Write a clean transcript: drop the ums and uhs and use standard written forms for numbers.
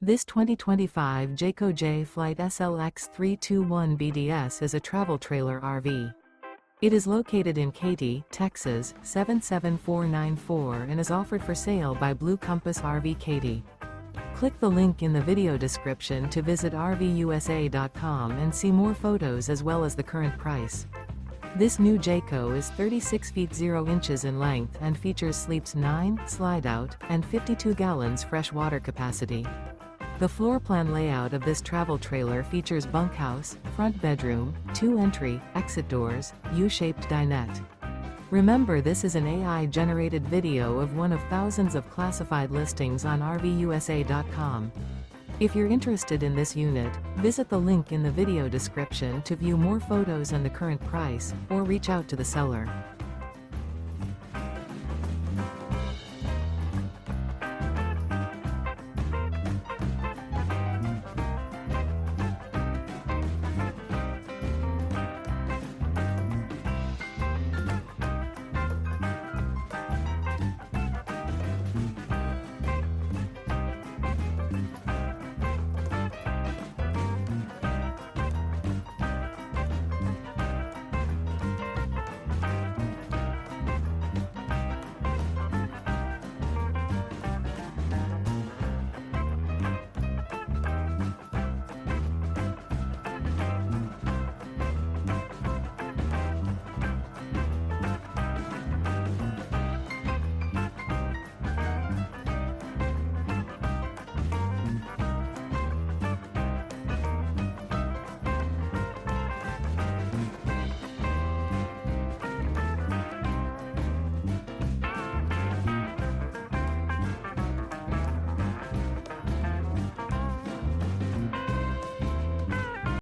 This 2025 Jayco Jay Flight SLX 321 BDS is a travel trailer RV. It is located in Katy, Texas, 77494 and is offered for sale by Blue Compass RV Katy. Click the link in the video description to visit RVUSA.com and see more photos as well as the current price. This new Jayco is 36 feet 0 inches in length and features sleeps 9, Slideout, and 52 gallons fresh water capacity. The floor plan layout of this travel trailer features bunkhouse, front bedroom, 2 entry, exit doors, U-shaped dinette. Remember, this is an AI-generated video of one of thousands of classified listings on RVUSA.com. If you're interested in this unit, visit the link in the video description to view more photos and the current price, or reach out to the seller.